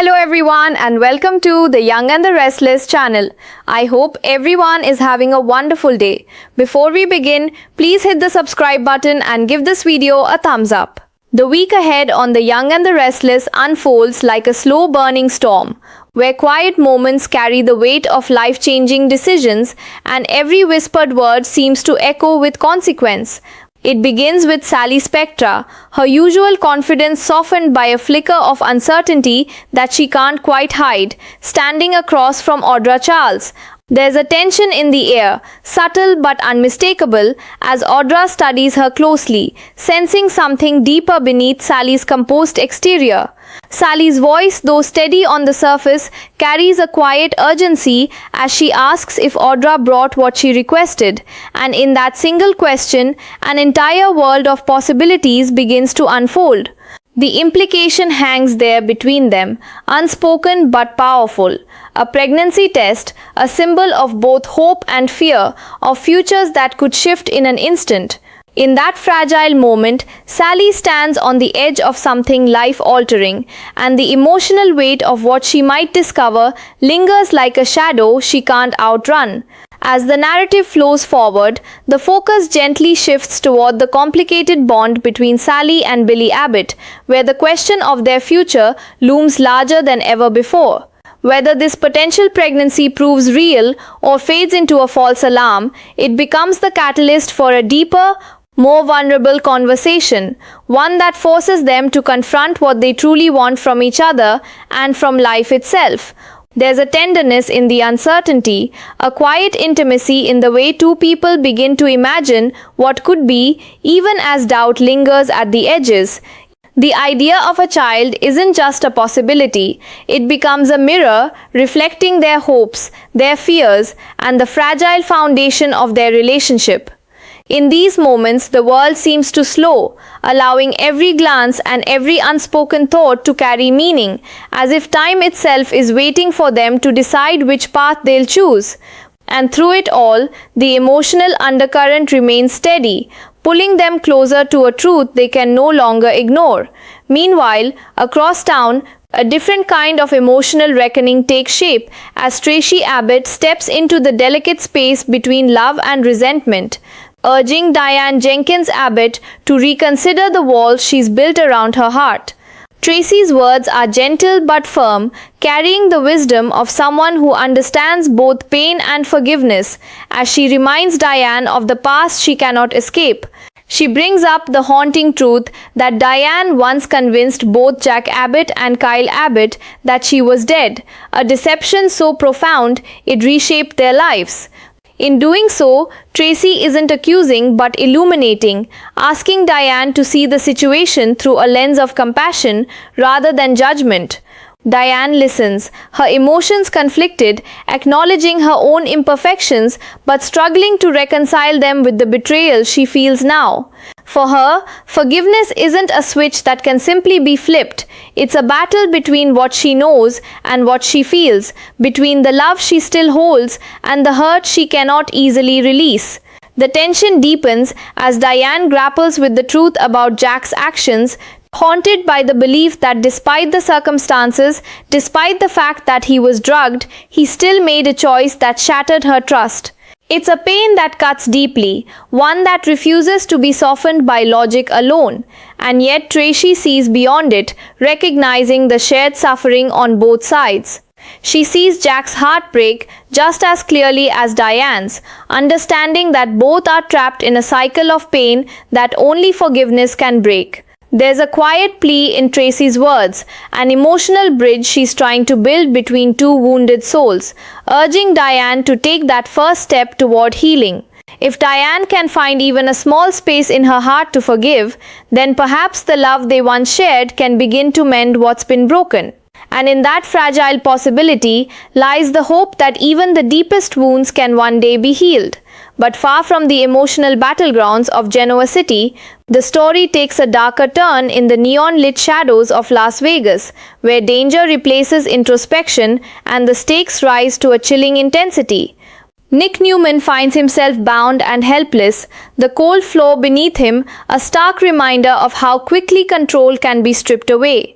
Hello everyone and welcome to the Young and the Restless channel. I hope everyone is having a wonderful day. Before we begin, please hit the subscribe button and give this video a thumbs up. The week ahead on the Young and the Restless unfolds like a slow burning storm, where quiet moments carry the weight of life-changing decisions and every whispered word seems to echo with consequence. It begins with Sally Spectra, her usual confidence softened by a flicker of uncertainty that she can't quite hide, standing across from Audra Charles. There's a tension in the air, subtle but unmistakable, as Audra studies her closely, sensing something deeper beneath Sally's composed exterior. Sally's voice, though steady on the surface, carries a quiet urgency as she asks if Audra brought what she requested, and in that single question, an entire world of possibilities begins to unfold. The implication hangs there between them, unspoken but powerful. A pregnancy test, a symbol of both hope and fear, of futures that could shift in an instant. In that fragile moment, Sally stands on the edge of something life-altering, and the emotional weight of what she might discover lingers like a shadow she can't outrun. As the narrative flows forward, the focus gently shifts toward the complicated bond between Sally and Billy Abbott, where the question of their future looms larger than ever before. Whether this potential pregnancy proves real or fades into a false alarm, it becomes the catalyst for a deeper, more vulnerable conversation, one that forces them to confront what they truly want from each other and from life itself. There's a tenderness in the uncertainty, a quiet intimacy in the way two people begin to imagine what could be, even as doubt lingers at the edges. The idea of a child isn't just a possibility, it becomes a mirror reflecting their hopes, their fears, and the fragile foundation of their relationship. In these moments, the world seems to slow, allowing every glance and every unspoken thought to carry meaning, as if time itself is waiting for them to decide which path they'll choose. And through it all, the emotional undercurrent remains steady, pulling them closer to a truth they can no longer ignore. Meanwhile, across town, a different kind of emotional reckoning takes shape as Traci Abbott steps into the delicate space between love and resentment, urging Diane Jenkins Abbott to reconsider the walls she's built around her heart. Traci's words are gentle but firm, carrying the wisdom of someone who understands both pain and forgiveness, as she reminds Diane of the past she cannot escape. She brings up the haunting truth that Diane once convinced both Jack Abbott and Kyle Abbott that she was dead, a deception so profound it reshaped their lives. In doing so, Traci isn't accusing but illuminating, asking Diane to see the situation through a lens of compassion rather than judgment. Diane listens, her emotions conflicted, acknowledging her own imperfections but struggling to reconcile them with the betrayal she feels now. For her, forgiveness isn't a switch that can simply be flipped. It's a battle between what she knows and what she feels, between the love she still holds and the hurt she cannot easily release. The tension deepens as Diane grapples with the truth about Jack's actions, haunted by the belief that despite the circumstances, despite the fact that he was drugged, he still made a choice that shattered her trust. It's a pain that cuts deeply, one that refuses to be softened by logic alone, and yet Traci sees beyond it, recognizing the shared suffering on both sides. She sees Jack's heartbreak just as clearly as Diane's, understanding that both are trapped in a cycle of pain that only forgiveness can break. There's a quiet plea in Traci's words, an emotional bridge she's trying to build between two wounded souls, urging Diane to take that first step toward healing. If Diane can find even a small space in her heart to forgive, then perhaps the love they once shared can begin to mend what's been broken. And in that fragile possibility lies the hope that even the deepest wounds can one day be healed. But far from the emotional battlegrounds of Genoa City, the story takes a darker turn in the neon-lit shadows of Las Vegas, where danger replaces introspection and the stakes rise to a chilling intensity. Nick Newman finds himself bound and helpless, the cold floor beneath him a stark reminder of how quickly control can be stripped away.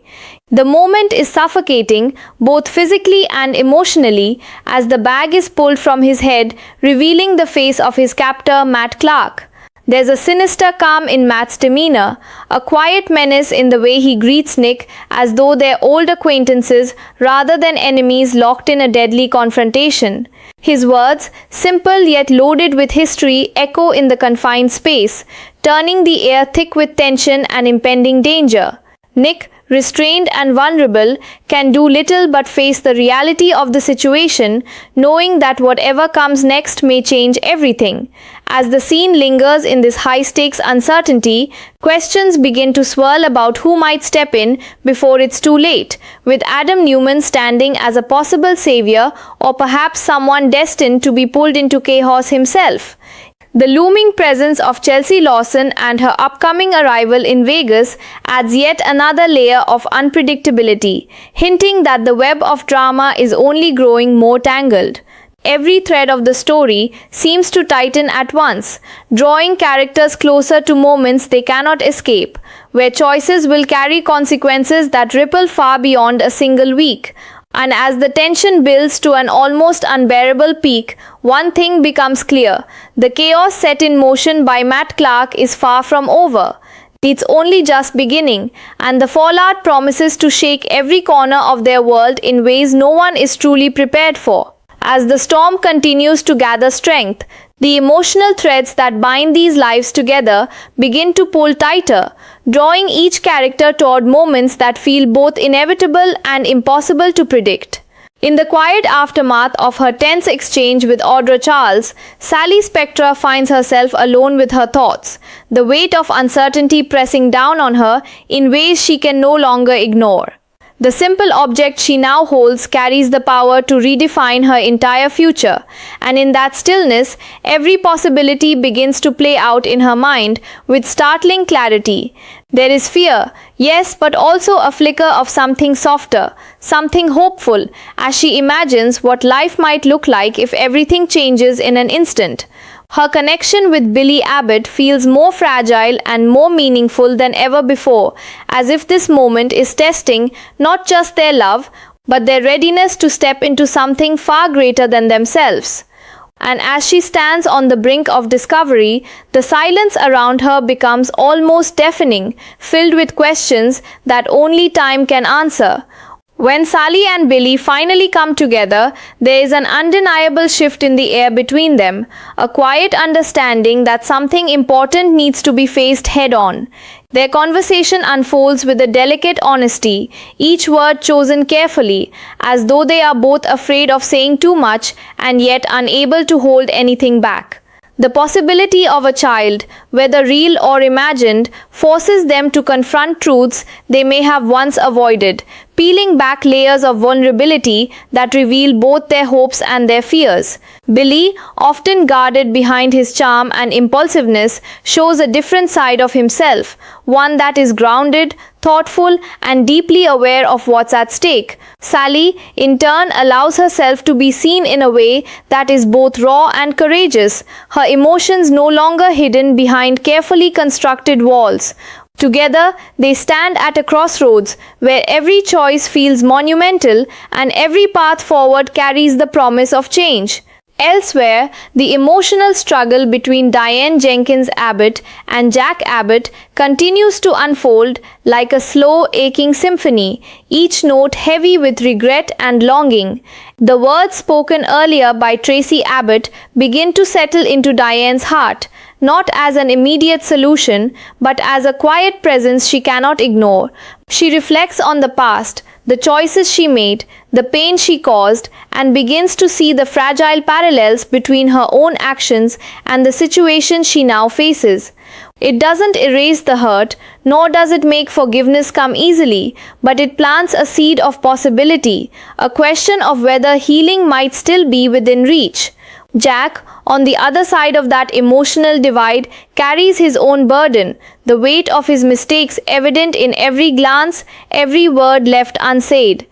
The moment is suffocating, both physically and emotionally, as the bag is pulled from his head, revealing the face of his captor, Matt Clark. There's a sinister calm in Matt's demeanor, a quiet menace in the way he greets Nick as though they're old acquaintances rather than enemies locked in a deadly confrontation. His words, simple yet loaded with history, echo in the confined space, turning the air thick with tension and impending danger. Nick, restrained and vulnerable, can do little but face the reality of the situation, knowing that whatever comes next may change everything. As the scene lingers in this high-stakes uncertainty, questions begin to swirl about who might step in before it's too late, with Adam Newman standing as a possible savior or perhaps someone destined to be pulled into chaos himself. The looming presence of Chelsea Lawson and her upcoming arrival in Vegas adds yet another layer of unpredictability, hinting that the web of drama is only growing more tangled. Every thread of the story seems to tighten at once, drawing characters closer to moments they cannot escape, where choices will carry consequences that ripple far beyond a single week. And as the tension builds to an almost unbearable peak, one thing becomes clear: the chaos set in motion by Matt Clark is far from over. It's only just beginning, and the fallout promises to shake every corner of their world in ways no one is truly prepared for. As the storm continues to gather strength, the emotional threads that bind these lives together begin to pull tighter, drawing each character toward moments that feel both inevitable and impossible to predict. In the quiet aftermath of her tense exchange with Audra Charles, Sally Spectra finds herself alone with her thoughts, the weight of uncertainty pressing down on her in ways she can no longer ignore. The simple object she now holds carries the power to redefine her entire future, and in that stillness, every possibility begins to play out in her mind with startling clarity. There is fear, yes, but also a flicker of something softer, something hopeful, as she imagines what life might look like if everything changes in an instant. Her connection with Billy Abbott feels more fragile and more meaningful than ever before, as if this moment is testing not just their love, but their readiness to step into something far greater than themselves. And as she stands on the brink of discovery, the silence around her becomes almost deafening, filled with questions that only time can answer. When Sally and Billy finally come together, there is an undeniable shift in the air between them, a quiet understanding that something important needs to be faced head-on. Their conversation unfolds with a delicate honesty, each word chosen carefully, as though they are both afraid of saying too much and yet unable to hold anything back. The possibility of a child, whether real or imagined, forces them to confront truths they may have once avoided, peeling back layers of vulnerability that reveal both their hopes and their fears. Billy, often guarded behind his charm and impulsiveness, shows a different side of himself, one that is grounded, thoughtful, and deeply aware of what's at stake. Sally, in turn, allows herself to be seen in a way that is both raw and courageous, her emotions no longer hidden behind carefully constructed walls. Together, they stand at a crossroads where every choice feels monumental and every path forward carries the promise of change. Elsewhere, the emotional struggle between Diane Jenkins Abbott and Jack Abbott continues to unfold like a slow, aching symphony, each note heavy with regret and longing. The words spoken earlier by Traci Abbott begin to settle into Diane's heart, not as an immediate solution, but as a quiet presence she cannot ignore. She reflects on the past, the choices she made, the pain she caused, and begins to see the fragile parallels between her own actions and the situation she now faces. It doesn't erase the hurt, nor does it make forgiveness come easily, but it plants a seed of possibility, a question of whether healing might still be within reach. Jack, on the other side of that emotional divide, carries his own burden, the weight of his mistakes evident in every glance, every word left unsaid.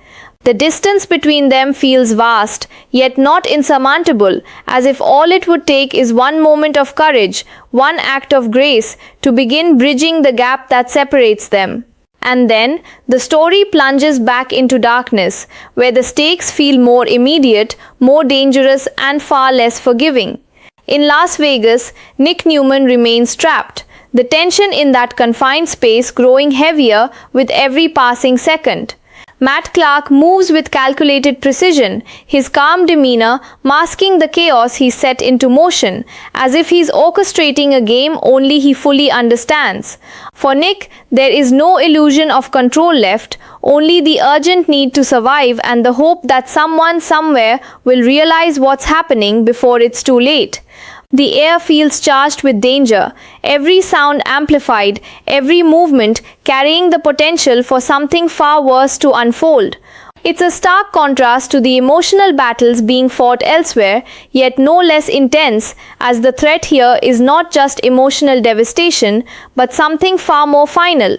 The distance between them feels vast, yet not insurmountable, as if all it would take is one moment of courage, one act of grace, to begin bridging the gap that separates them. And then, the story plunges back into darkness, where the stakes feel more immediate, more dangerous, and far less forgiving. In Las Vegas, Nick Newman remains trapped, the tension in that confined space growing heavier with every passing second. Matt Clark moves with calculated precision, his calm demeanor masking the chaos he set into motion, as if he's orchestrating a game only he fully understands. For Nick, there is no illusion of control left, only the urgent need to survive and the hope that someone somewhere will realize what's happening before it's too late. The air feels charged with danger, every sound amplified, every movement carrying the potential for something far worse to unfold. It's a stark contrast to the emotional battles being fought elsewhere, yet no less intense, as the threat here is not just emotional devastation, but something far more final.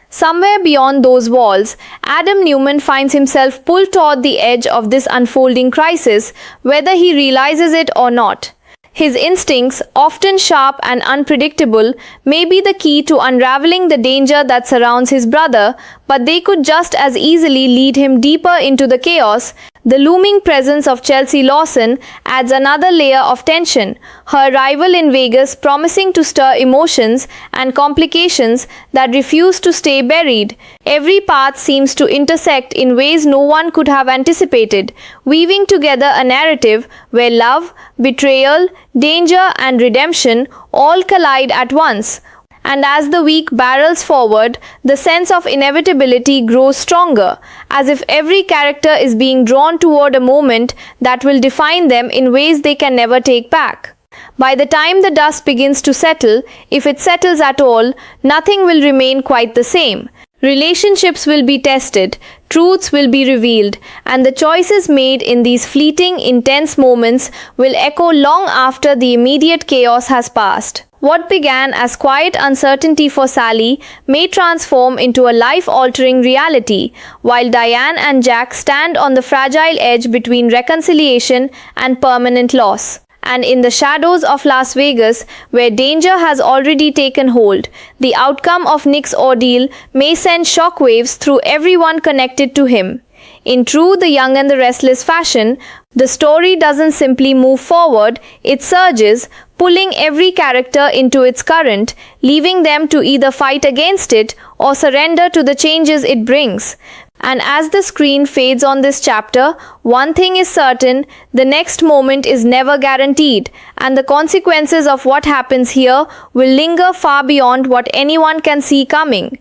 Somewhere beyond those walls, Adam Newman finds himself pulled toward the edge of this unfolding crisis, whether he realizes it or not. His instincts, often sharp and unpredictable, may be the key to unraveling the danger that surrounds his brother, but they could just as easily lead him deeper into the chaos. The looming presence of Chelsea Lawson adds another layer of tension, her arrival in Vegas promising to stir emotions and complications that refuse to stay buried. Every path seems to intersect in ways no one could have anticipated, weaving together a narrative where love, betrayal, danger, and redemption all collide at once. And as the week barrels forward, the sense of inevitability grows stronger, as if every character is being drawn toward a moment that will define them in ways they can never take back. By the time the dust begins to settle, if it settles at all, nothing will remain quite the same. Relationships will be tested, truths will be revealed, and the choices made in these fleeting, intense moments will echo long after the immediate chaos has passed. What began as quiet uncertainty for Sally may transform into a life-altering reality, while Diane and Jack stand on the fragile edge between reconciliation and permanent loss. And in the shadows of Las Vegas, where danger has already taken hold, the outcome of Nick's ordeal may send shockwaves through everyone connected to him. In true The Young and the Restless fashion, the story doesn't simply move forward, it surges, pulling every character into its current, leaving them to either fight against it or surrender to the changes it brings. And as the screen fades on this chapter, one thing is certain, the next moment is never guaranteed, and the consequences of what happens here will linger far beyond what anyone can see coming.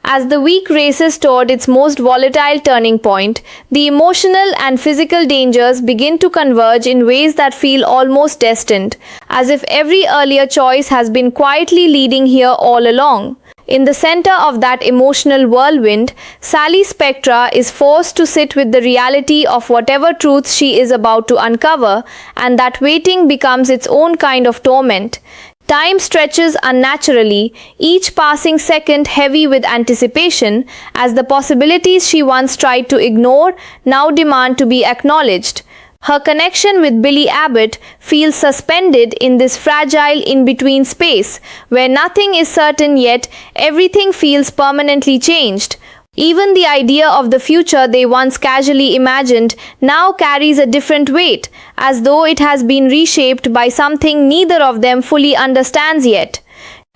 As the week races toward its most volatile turning point, the emotional and physical dangers begin to converge in ways that feel almost destined, as if every earlier choice has been quietly leading here all along. In the center of that emotional whirlwind, Sally Spectra is forced to sit with the reality of whatever truths she is about to uncover, and that waiting becomes its own kind of torment. Time stretches unnaturally, each passing second heavy with anticipation, as the possibilities she once tried to ignore now demand to be acknowledged. Her connection with Billy Abbott feels suspended in this fragile in-between space, where nothing is certain yet everything feels permanently changed. Even the idea of the future they once casually imagined now carries a different weight, as though it has been reshaped by something neither of them fully understands yet.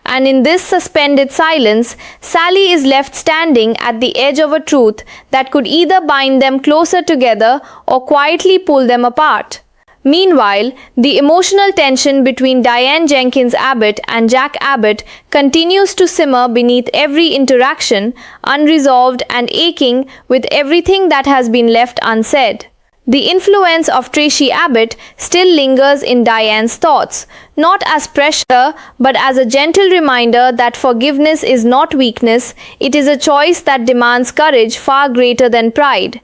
And in this suspended silence, Sally is left standing at the edge of a truth that could either bind them closer together or quietly pull them apart. Meanwhile, the emotional tension between Diane Jenkins Abbott and Jack Abbott continues to simmer beneath every interaction, unresolved and aching with everything that has been left unsaid. The influence of Traci Abbott still lingers in Diane's thoughts, not as pressure but as a gentle reminder that forgiveness is not weakness, it is a choice that demands courage far greater than pride.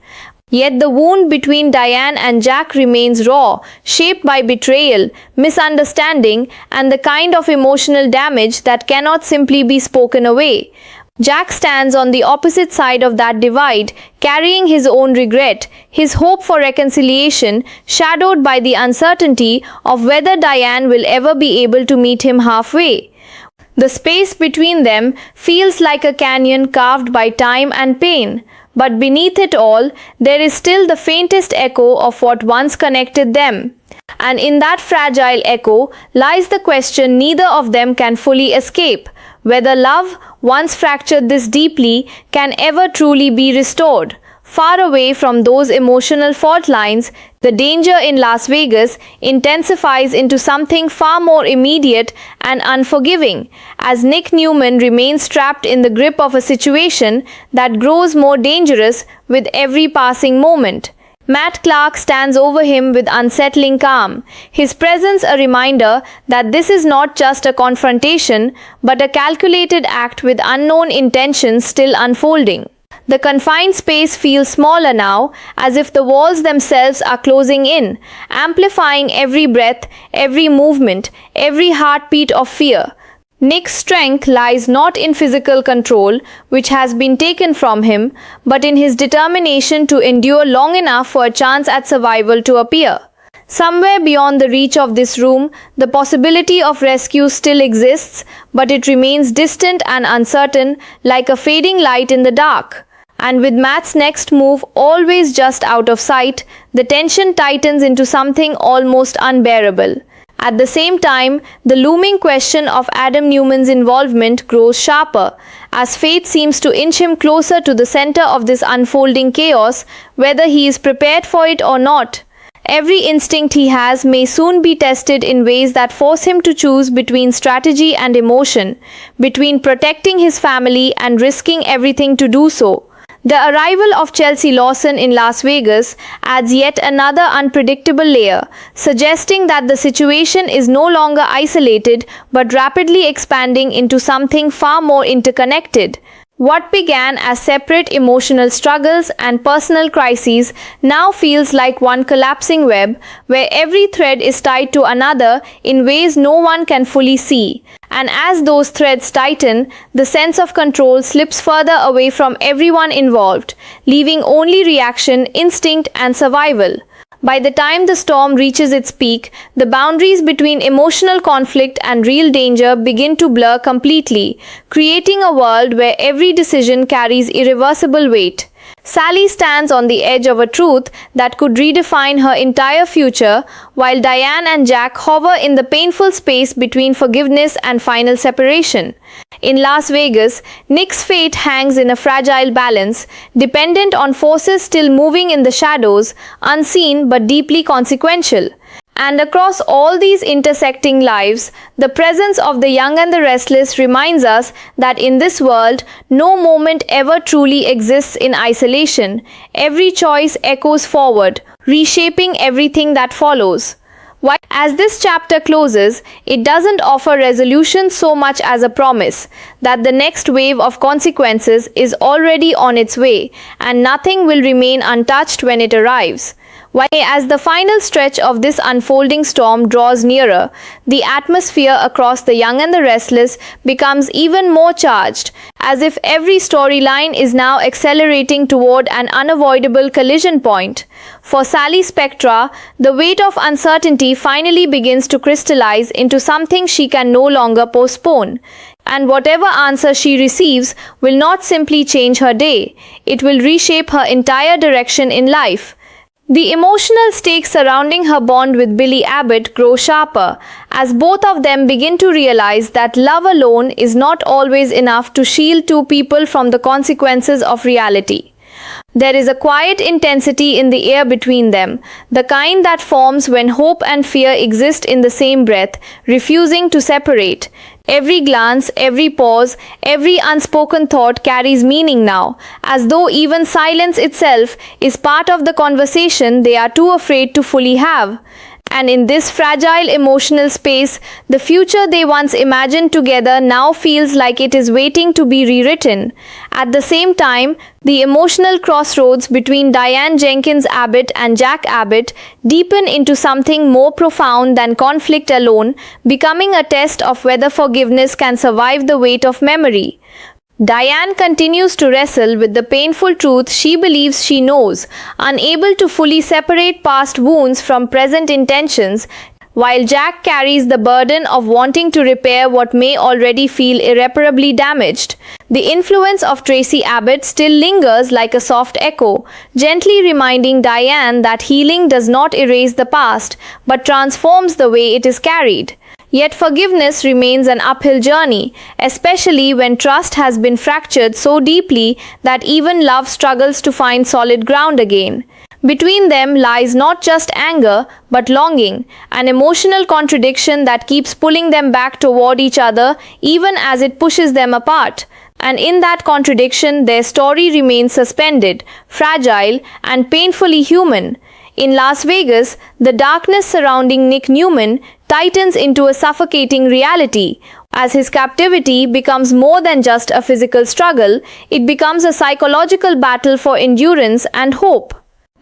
Yet the wound between Diane and Jack remains raw, shaped by betrayal, misunderstanding, and the kind of emotional damage that cannot simply be spoken away. Jack stands on the opposite side of that divide, carrying his own regret, his hope for reconciliation shadowed by the uncertainty of whether Diane will ever be able to meet him halfway. The space between them feels like a canyon carved by time and pain, but beneath it all, there is still the faintest echo of what once connected them. And in that fragile echo lies the question neither of them can fully escape: whether love, once fractured this deeply, can ever truly be restored. Far away from those emotional fault lines, the danger in Las Vegas intensifies into something far more immediate and unforgiving, as Nick Newman remains trapped in the grip of a situation that grows more dangerous with every passing moment. Matt Clark stands over him with unsettling calm, his presence a reminder that this is not just a confrontation, but a calculated act with unknown intentions still unfolding. The confined space feels smaller now, as if the walls themselves are closing in, amplifying every breath, every movement, every heartbeat of fear. Nick's strength lies not in physical control, which has been taken from him, but in his determination to endure long enough for a chance at survival to appear. Somewhere beyond the reach of this room, the possibility of rescue still exists, but it remains distant and uncertain, like a fading light in the dark. And with Matt's next move always just out of sight, the tension tightens into something almost unbearable. At the same time, the looming question of Adam Newman's involvement grows sharper, as fate seems to inch him closer to the center of this unfolding chaos, whether he is prepared for it or not. Every instinct he has may soon be tested in ways that force him to choose between strategy and emotion, between protecting his family and risking everything to do so. The arrival of Chelsea Lawson in Las Vegas adds yet another unpredictable layer, suggesting that the situation is no longer isolated but rapidly expanding into something far more interconnected. What began as separate emotional struggles and personal crises now feels like one collapsing web, where every thread is tied to another in ways no one can fully see. And as those threads tighten, the sense of control slips further away from everyone involved, leaving only reaction, instinct, and survival. By the time the storm reaches its peak, the boundaries between emotional conflict and real danger begin to blur completely, creating a world where every decision carries irreversible weight. Sally stands on the edge of a truth that could redefine her entire future, while Diane and Jack hover in the painful space between forgiveness and final separation. In Las Vegas, Nick's fate hangs in a fragile balance, dependent on forces still moving in the shadows, unseen but deeply consequential. And across all these intersecting lives, the presence of the young and the restless reminds us that in this world, no moment ever truly exists in isolation. Every choice echoes forward, reshaping everything that follows. While as this chapter closes, it doesn't offer resolution so much as a promise that the next wave of consequences is already on its way, and nothing will remain untouched when it arrives. While as the final stretch of this unfolding storm draws nearer, the atmosphere across The Young and the Restless becomes even more charged, as if every storyline is now accelerating toward an unavoidable collision point. For Sally Spectra, the weight of uncertainty finally begins to crystallize into something she can no longer postpone. And whatever answer she receives will not simply change her day, it will reshape her entire direction in life. The emotional stakes surrounding her bond with Billy Abbott grow sharper, as both of them begin to realize that love alone is not always enough to shield two people from the consequences of reality. There is a quiet intensity in the air between them, the kind that forms when hope and fear exist in the same breath, refusing to separate. Every glance, every pause, every unspoken thought carries meaning now, as though even silence itself is part of the conversation they are too afraid to fully have. And in this fragile emotional space, the future they once imagined together now feels like it is waiting to be rewritten. At the same time, the emotional crossroads between Diane Jenkins Abbott and Jack Abbott deepen into something more profound than conflict alone, becoming a test of whether forgiveness can survive the weight of memory. Diane continues to wrestle with the painful truth she believes she knows, unable to fully separate past wounds from present intentions, while Jack carries the burden of wanting to repair what may already feel irreparably damaged. The influence of Traci Abbott still lingers like a soft echo, gently reminding Diane that healing does not erase the past, but transforms the way it is carried. Yet forgiveness remains an uphill journey, especially when trust has been fractured so deeply that even love struggles to find solid ground again. Between them lies not just anger, but longing, an emotional contradiction that keeps pulling them back toward each other even as it pushes them apart. And in that contradiction, their story remains suspended, fragile, and painfully human. In Las Vegas, the darkness surrounding Nick Newman tightens into a suffocating reality. As his captivity becomes more than just a physical struggle, it becomes a psychological battle for endurance and hope.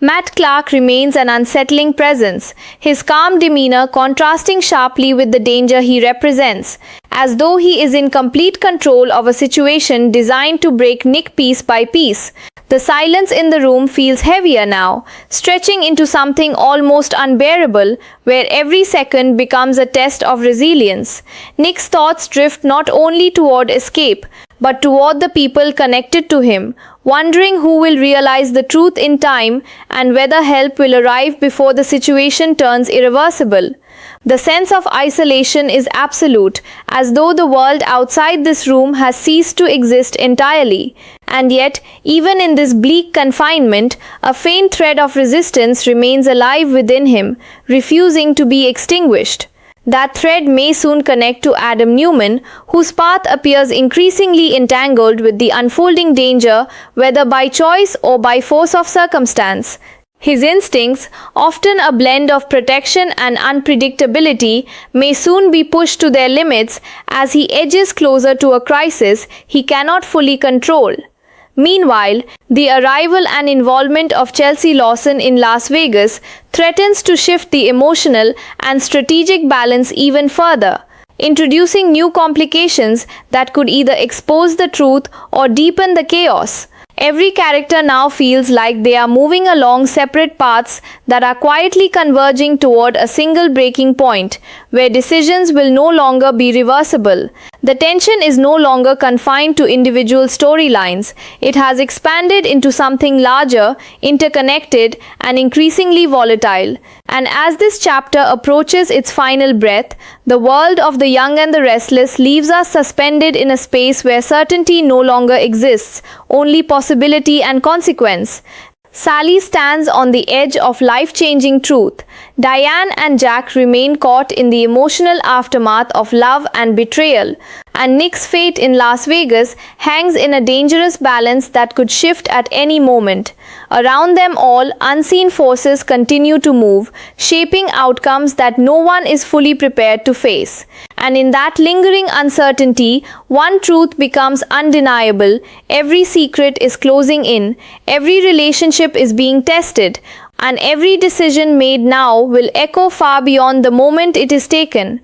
Matt Clark remains an unsettling presence, his calm demeanor contrasting sharply with the danger he represents, as though he is in complete control of a situation designed to break Nick piece by piece. The silence in the room feels heavier now, stretching into something almost unbearable, where every second becomes a test of resilience. Nick's thoughts drift not only toward escape, but toward the people connected to him, wondering who will realize the truth in time and whether help will arrive before the situation turns irreversible. The sense of isolation is absolute, as though the world outside this room has ceased to exist entirely. And yet, even in this bleak confinement, a faint thread of resistance remains alive within him, refusing to be extinguished. That thread may soon connect to Adam Newman, whose path appears increasingly entangled with the unfolding danger, whether by choice or by force of circumstance. His instincts, often a blend of protection and unpredictability, may soon be pushed to their limits as he edges closer to a crisis he cannot fully control. Meanwhile, the arrival and involvement of Chelsea Lawson in Las Vegas threatens to shift the emotional and strategic balance even further, introducing new complications that could either expose the truth or deepen the chaos. Every character now feels like they are moving along separate paths that are quietly converging toward a single breaking point, where decisions will no longer be reversible. The tension is no longer confined to individual storylines. It has expanded into something larger, interconnected, and increasingly volatile. And as this chapter approaches its final breath, the world of the young and the restless leaves us suspended in a space where certainty no longer exists, only possibility and consequence. Sally stands on the edge of life-changing truth. Diane and Jack remain caught in the emotional aftermath of love and betrayal, and Nick's fate in Las Vegas hangs in a dangerous balance that could shift at any moment. Around them all, unseen forces continue to move, shaping outcomes that no one is fully prepared to face. And in that lingering uncertainty, one truth becomes undeniable: every secret is closing in, every relationship is being tested, and every decision made now will echo far beyond the moment it is taken.